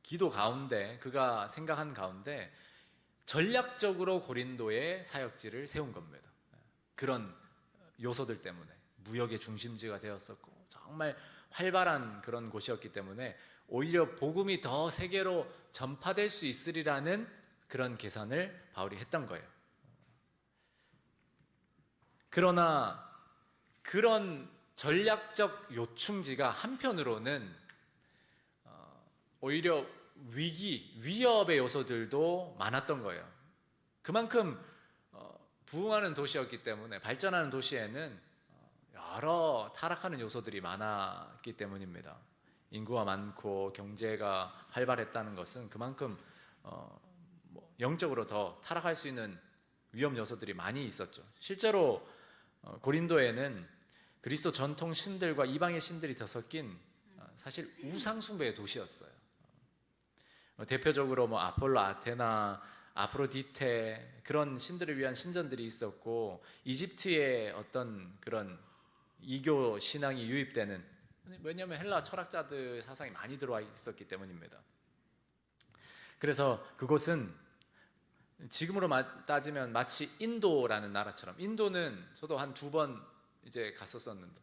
기도 가운데, 그가 생각한 가운데 전략적으로 고린도의 사역지를 세운 겁니다. 그런 요소들 때문에 무역의 중심지가 되었었고 정말 활발한 그런 곳이었기 때문에 오히려 복음이 더 세계로 전파될 수 있으리라는 그런 계산을 바울이 했던 거예요. 그러나 그런 전략적 요충지가 한편으로는 오히려 위협의 요소들도 많았던 거예요. 그만큼 부흥하는 도시였기 때문에, 발전하는 도시에는 여러 타락하는 요소들이 많았기 때문입니다. 인구가 많고 경제가 활발했다는 것은 그만큼 영적으로 더 타락할 수 있는 위험 요소들이 많이 있었죠. 실제로 고린도에는 그리스도 전통 신들과 이방의 신들이 더 섞인 사실 우상 숭배의 도시였어요. 대표적으로 아폴로, 아테나, 아프로디테 그런 신들을 위한 신전들이 있었고, 이집트의 어떤 그런 이교 신앙이 유입되는, 왜냐하면 헬라 철학자들 사상이 많이 들어와 있었기 때문입니다. 그래서 그곳은 지금으로 따지면 마치 인도라는 나라처럼, 인도는 저도 한 2번 이제 갔었었는데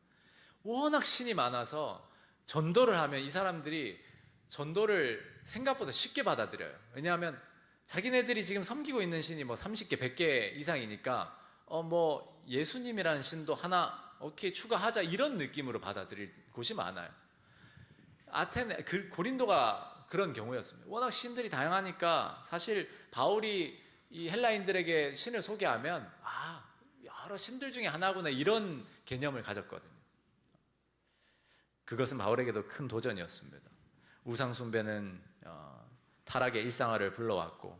워낙 신이 많아서 전도를 하면 이 사람들이 전도를 생각보다 쉽게 받아들여요. 왜냐하면 자기네들이 지금 섬기고 있는 신이 뭐 30개, 100개 이상이니까 뭐 예수님이라는 신도 하나 오케이 추가하자 이런 느낌으로 받아들일 곳이 많아요. 아테네, 고린도가 그런 경우였습니다. 워낙 신들이 다양하니까 사실 바울이 이 헬라인들에게 신을 소개하면 여러 신들 중에 하나구나 이런 개념을 가졌거든요. 그것은 바울에게도 큰 도전이었습니다. 우상 숭배는 타락의 일상화를 불러왔고,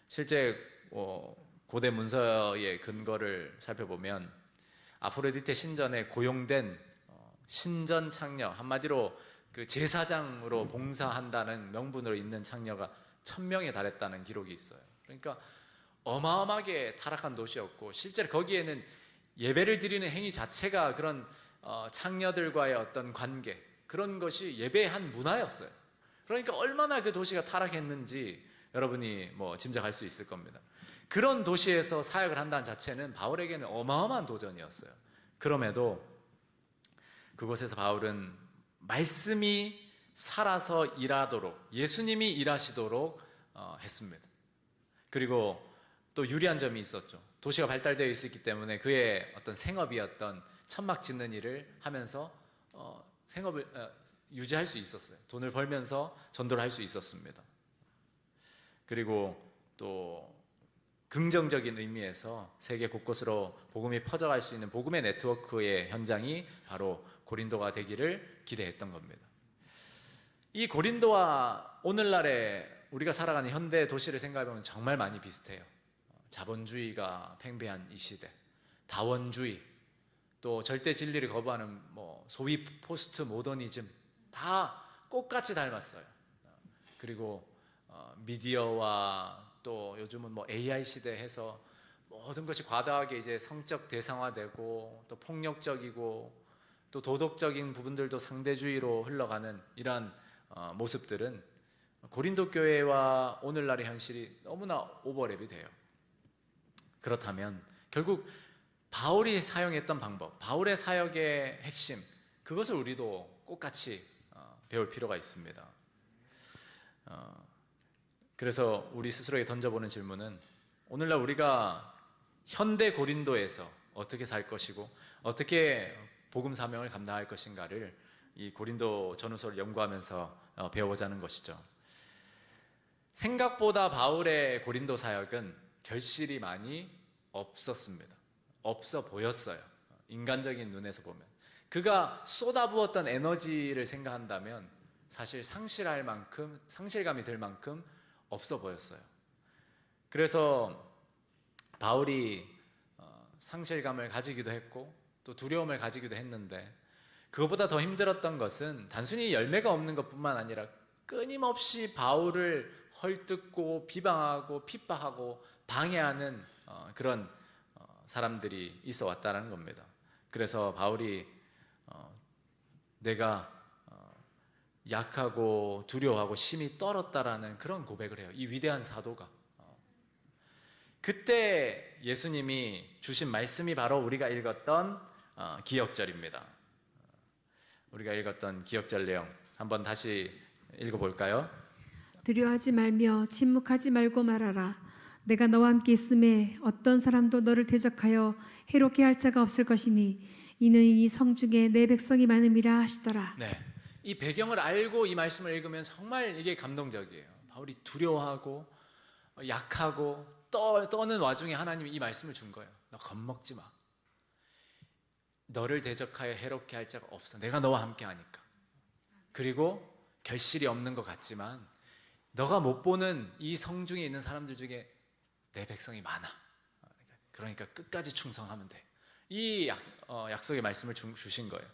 실제 고대 문서의 근거를 살펴보면 아프로디테 신전에 고용된 신전 창녀, 한마디로 그 제사장으로 봉사한다는 명분으로 있는 창녀가 1000명에 달했다는 기록이 있어요. 그러니까 어마어마하게 타락한 도시였고, 실제로 거기에는 예배를 드리는 행위 자체가 그런 창녀들과의 어떤 관계, 그런 것이 예배의 한 문화였어요. 그러니까 얼마나 그 도시가 타락했는지 여러분이 뭐 짐작할 수 있을 겁니다. 그런 도시에서 사역을 한다는 자체는 바울에게는 어마어마한 도전이었어요. 그럼에도 그곳에서 바울은 말씀이 살아서 일하도록, 예수님이 일하시도록 했습니다. 그리고 또 유리한 점이 있었죠. 도시가 발달되어 있었기 때문에 그의 어떤 생업이었던 천막 짓는 일을 하면서 생업을 유지할 수 있었어요. 돈을 벌면서 전도를 할 수 있었습니다. 그리고 또 긍정적인 의미에서 세계 곳곳으로 복음이 퍼져갈 수 있는 복음의 네트워크의 현장이 바로 고린도가 되기를 기대했던 겁니다. 이 고린도와 오늘날의 우리가 살아가는 현대 도시를 생각해보면 정말 많이 비슷해요. 자본주의가 팽배한 이 시대, 다원주의, 또 절대 진리를 거부하는 소위 포스트 모더니즘, 다 똑같이 닮았어요. 그리고 미디어와 또 요즘은 AI 시대 해서 모든 것이 과다하게 이제 성적 대상화되고 또 폭력적이고 또 도덕적인 부분들도 상대주의로 흘러가는 이러한 모습들은 고린도 교회와 오늘날의 현실이 너무나 오버랩이 돼요. 그렇다면 결국 바울이 사용했던 방법, 바울의 사역의 핵심, 그것을 우리도 똑같이 배울 필요가 있습니다. 그래서 우리 스스로에게 던져보는 질문은, 오늘날 우리가 현대 고린도에서 어떻게 살 것이고 어떻게 복음 사명을 감당할 것인가를 이 고린도 전후서를 연구하면서 배워보자는 것이죠. 생각보다 바울의 고린도 사역은 결실이 많이 없었습니다. 없어 보였어요. 인간적인 눈에서 보면. 그가 쏟아부었던 에너지를 생각한다면 사실 상실할 만큼, 상실감이 들 만큼 없어 보였어요. 그래서 바울이 상실감을 가지기도 했고 또 두려움을 가지기도 했는데, 그것보다 더 힘들었던 것은 단순히 열매가 없는 것뿐만 아니라 끊임없이 바울을 헐뜯고 비방하고 핍박하고 방해하는 그런 사람들이 있어 왔다는 겁니다. 그래서 바울이 내가 약하고 두려워하고 심히 떨었다라는 그런 고백을 해요. 이 위대한 사도가. 그때 예수님이 주신 말씀이 바로 우리가 읽었던 기억절입니다. 우리가 읽었던 기억절 내용 한번 다시 읽어볼까요? 두려워하지 말며 침묵하지 말고 말하라. 내가 너와 함께 있음에 어떤 사람도 너를 대적하여 해롭게 할 자가 없을 것이니 이는 이 성중에 내 백성이 많음이라 하시더라. 네, 이 배경을 알고 이 말씀을 읽으면 정말 이게 감동적이에요. 바울이 두려워하고 약하고 떠는 와중에 하나님이 이 말씀을 준 거예요. 너 겁먹지 마. 너를 대적하여 해롭게 할 자가 없어. 내가 너와 함께 하니까. 그리고 결실이 없는 것 같지만 너가 못 보는 이 성중에 있는 사람들 중에 내 백성이 많아. 그러니까 끝까지 충성하면 돼. 이 약속의 말씀을 주신 거예요.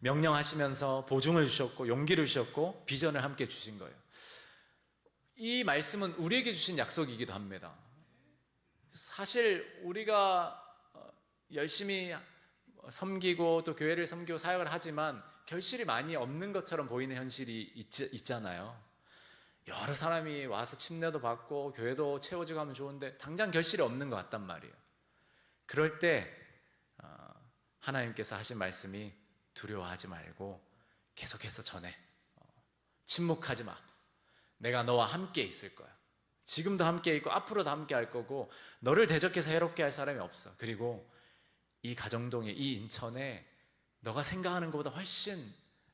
명령하시면서 보증을 주셨고 용기를 주셨고 비전을 함께 주신 거예요. 이 말씀은 우리에게 주신 약속이기도 합니다. 사실 우리가 열심히 섬기고 또 교회를 섬기고 사역을 하지만 결실이 많이 없는 것처럼 보이는 현실이 있잖아요. 여러 사람이 와서 침례도 받고 교회도 채워지고 하면 좋은데 당장 결실이 없는 것 같단 말이에요. 그럴 때 하나님께서 하신 말씀이 두려워하지 말고 계속해서 전해. 침묵하지 마. 내가 너와 함께 있을 거야. 지금도 함께 있고 앞으로도 함께 할 거고 너를 대적해서 해롭게 할 사람이 없어. 그리고 이 가정동에 이 인천에 너가 생각하는 것보다 훨씬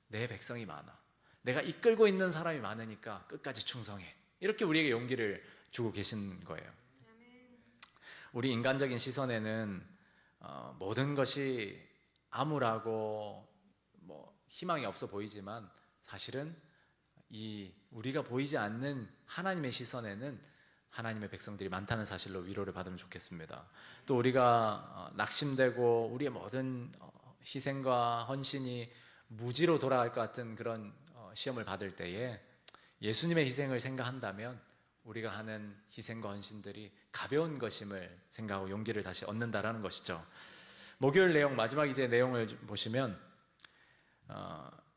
내 백성이 많아. 내가 이끌고 있는 사람이 많으니까 끝까지 충성해. 이렇게 우리에게 용기를 주고 계신 거예요. 우리 인간적인 시선에는 모든 것이 암울하고 희망이 없어 보이지만 사실은 이 우리가 보이지 않는 하나님의 시선에는 하나님의 백성들이 많다는 사실로 위로를 받으면 좋겠습니다. 또 우리가 낙심되고 우리의 모든 희생과 헌신이 무지로 돌아갈 것 같은 그런 시험을 받을 때에 예수님의 희생을 생각한다면 우리가 하는 희생과 헌신들이 가벼운 것임을 생각하고 용기를 다시 얻는다라는 것이죠. 목요일 내용, 마지막 이제 내용을 보시면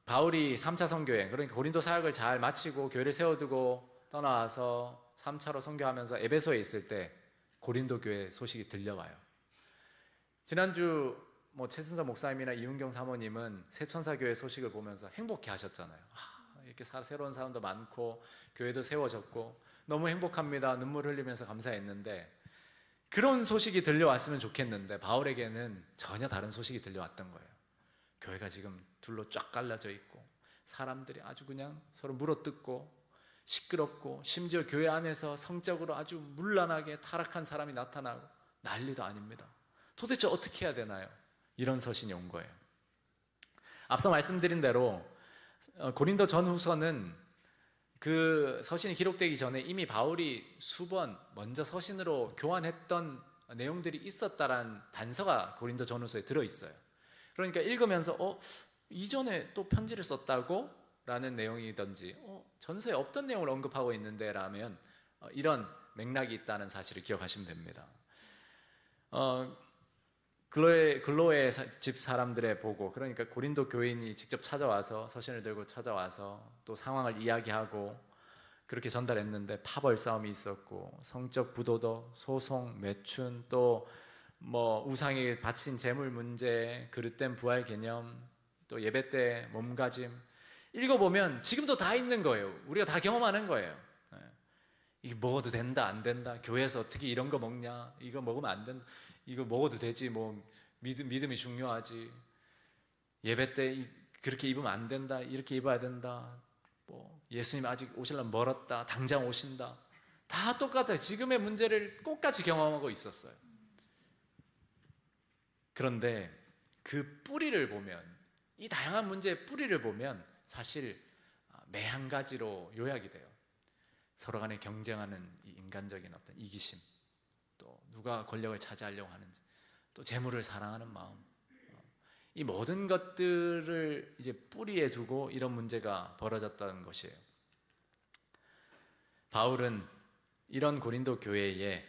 바울이 3차 선교행, 그러니까 고린도 사역을 잘 마치고 교회를 세워두고 떠나와서 3차로 선교하면서 에베소에 있을 때 고린도 교회 소식이 들려와요. 지난주 최순서 목사님이나 이윤경 사모님은 새천사 교회 소식을 보면서 행복해 하셨잖아요. 이렇게 새로운 사람도 많고 교회도 세워졌고 너무 행복합니다. 눈물 흘리면서 감사했는데 그런 소식이 들려왔으면 좋겠는데 바울에게는 전혀 다른 소식이 들려왔던 거예요. 교회가 지금 둘로 쫙 갈라져 있고 사람들이 아주 그냥 서로 물어뜯고 시끄럽고 심지어 교회 안에서 성적으로 아주 문란하게 타락한 사람이 나타나고 난리도 아닙니다. 도대체 어떻게 해야 되나요? 이런 서신이 온 거예요. 앞서 말씀드린 대로 고린도 전후서는 그 서신이 기록되기 전에 이미 바울이 수번 먼저 서신으로 교환했던 내용들이 있었다라는 단서가 고린도 전후서에 들어있어요. 그러니까 읽으면서 이전에 또 편지를 썼다고? 라는 내용이든지 전서에 없던 내용을 언급하고 있는데 라면 이런 맥락이 있다는 사실을 기억하시면 됩니다. 글로의 집 사람들의 보고, 그러니까 고린도 교인이 직접 찾아와서 서신을 들고 찾아와서 또 상황을 이야기하고 그렇게 전달했는데 파벌 싸움이 있었고 성적 부도덕, 소송, 매춘, 또 우상에게 바친 재물 문제, 그릇된 부활 개념, 또 예배 때 몸가짐 읽어보면 지금도 다 있는 거예요. 우리가 다 경험하는 거예요. 이게 먹어도 된다 안 된다, 교회에서 어떻게 이런 거 먹냐, 이거 먹으면 안 된다, 이거 먹어도 되지, 믿음이 중요하지, 예배 때 그렇게 입으면 안 된다, 이렇게 입어야 된다, 예수님 아직 오시려면 멀었다, 당장 오신다, 다 똑같아요. 지금의 문제를 똑같이 경험하고 있었어요. 그런데 그 뿌리를 보면, 이 다양한 문제의 뿌리를 보면 사실 매 한 가지로 요약이 돼요. 서로 간에 경쟁하는 이 인간적인 어떤 이기심, 또 누가 권력을 차지하려고 하는지, 또 재물을 사랑하는 마음, 이 모든 것들을 이제 뿌리에 두고 이런 문제가 벌어졌다는 것이에요. 바울은 이런 고린도 교회에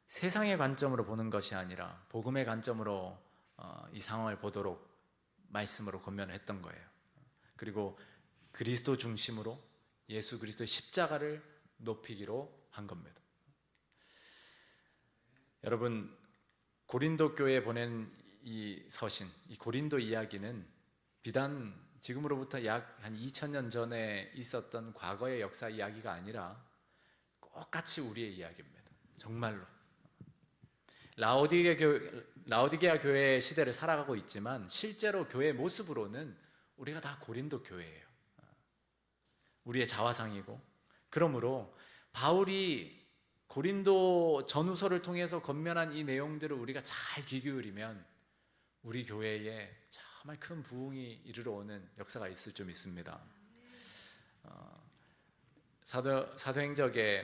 세상의 관점으로 보는 것이 아니라 복음의 관점으로 이 상황을 보도록 말씀으로 권면을 했던 거예요. 그리고 그리스도 중심으로 예수 그리스도의 십자가를 높이기로 한 겁니다. 여러분, 고린도 교회에 보낸 이 서신, 이 고린도 이야기는 비단 지금으로부터 약 한 2000년 전에 있었던 과거의 역사 이야기가 아니라 똑같이 우리의 이야기입니다. 정말로. 라오디게아 교회의 시대를 살아가고 있지만 실제로 교회의 모습으로는 우리가 다 고린도 교회예요. 우리의 자화상이고, 그러므로 바울이 고린도 전후서를 통해서 권면한 이 내용들을 우리가 잘 귀 기울이면 우리 교회에 정말 큰 부흥이 이르러 오는 역사가 있을 줄 믿습니다. 사도행적의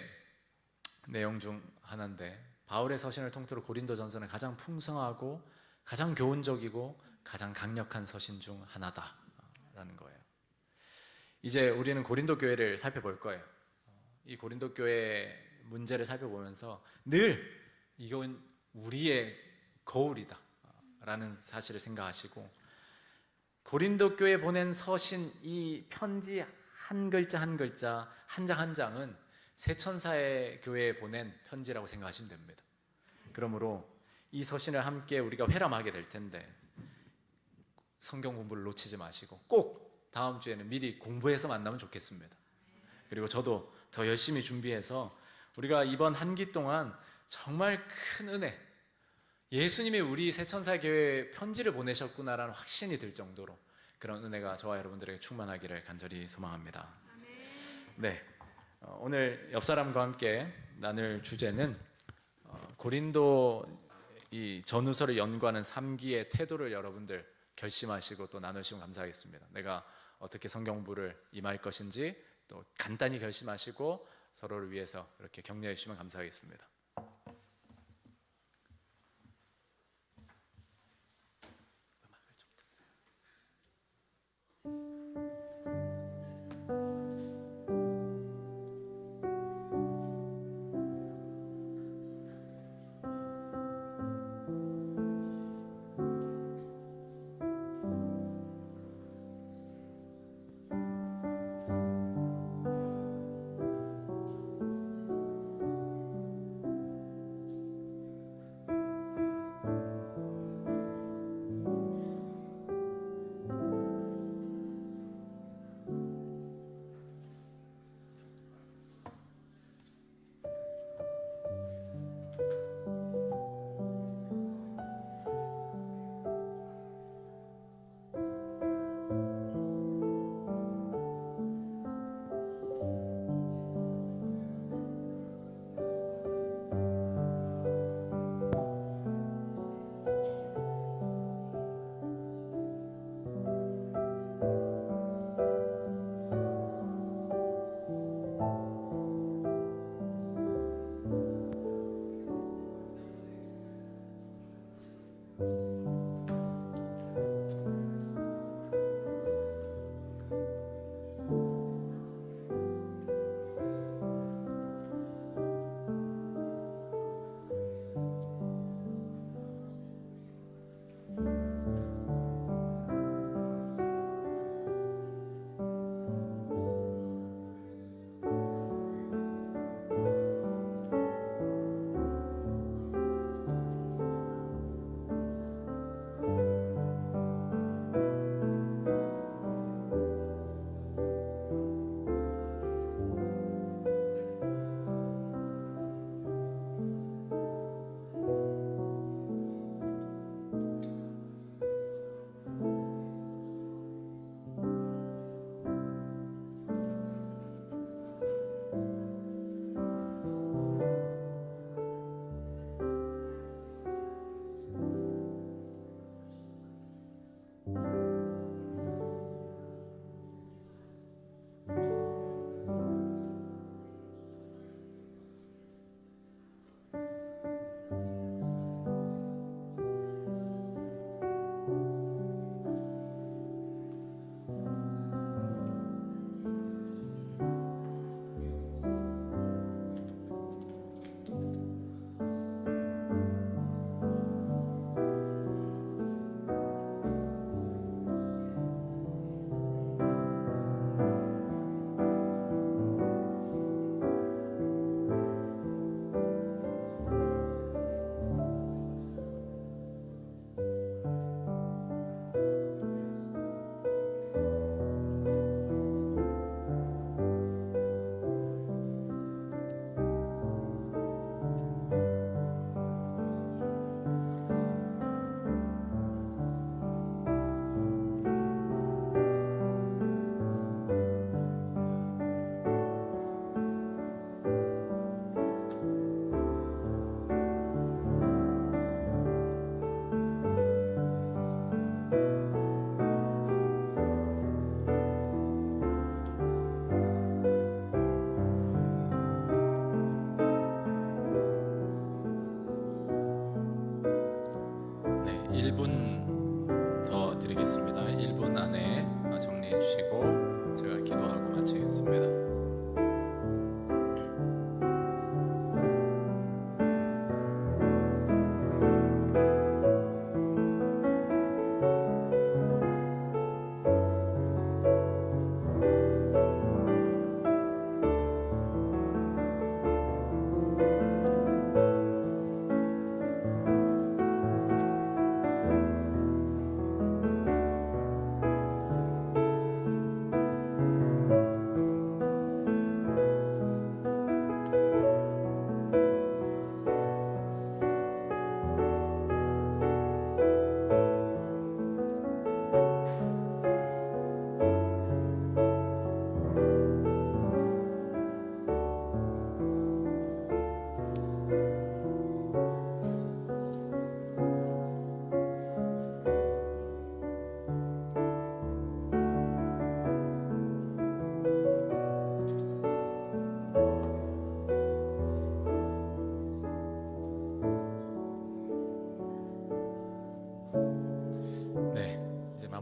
내용 중 하나인데, 바울의 서신을 통틀어 고린도 전서는 가장 풍성하고 가장 교훈적이고 가장 강력한 서신 중 하나다라는 거예요. 이제 우리는 고린도 교회를 살펴볼 거예요. 이 고린도 교회의 문제를 살펴보면서 늘 이건 우리의 거울이다 라는 사실을 생각하시고, 고린도 교회에 보낸 서신, 이 편지 한 글자 한 글자, 한 장 한 장은 세천사의 교회에 보낸 편지라고 생각하시면 됩니다. 그러므로 이 서신을 함께 우리가 회람하게 될 텐데 성경 공부를 놓치지 마시고 꼭 다음 주에는 미리 공부해서 만나면 좋겠습니다. 그리고 저도 더 열심히 준비해서 우리가 이번 한 기 동안 정말 큰 은혜, 예수님이 우리 세천사 교회에 편지를 보내셨구나라는 확신이 들 정도로 그런 은혜가 저와 여러분들에게 충만하기를 간절히 소망합니다. 네, 오늘 옆 사람과 함께 나눌 주제는 고린도 이 전후서를 연구하는 3기의 태도를 여러분들 결심하시고 또 나누시면 감사하겠습니다. 내가 어떻게 성경 공부를 임할 것인지 또 간단히 결심하시고 서로를 위해서 이렇게 격려해 주시면 감사하겠습니다.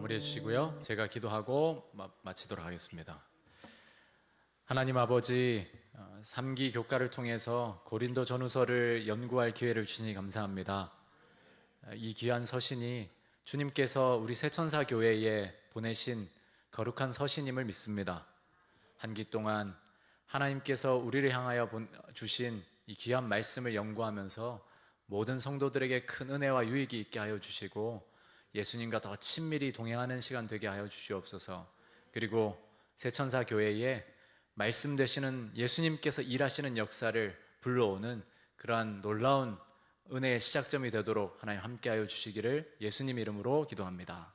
마무리해 주시고요. 제가 기도하고 마치도록 하겠습니다. 하나님 아버지, 3기 교과를 통해서 고린도 전후서를 연구할 기회를 주시니 감사합니다. 이 귀한 서신이 주님께서 우리 새천사 교회에 보내신 거룩한 서신임을 믿습니다. 한 기 동안 하나님께서 우리를 향하여 주신 이 귀한 말씀을 연구하면서 모든 성도들에게 큰 은혜와 유익이 있게 하여 주시고 예수님과 더 친밀히 동행하는 시간 되게 하여 주시옵소서. 그리고 새천사 교회에 말씀 되시는 예수님께서 일하시는 역사를 불러오는 그러한 놀라운 은혜의 시작점이 되도록 하나님 함께하여 주시기를 예수님 이름으로 기도합니다.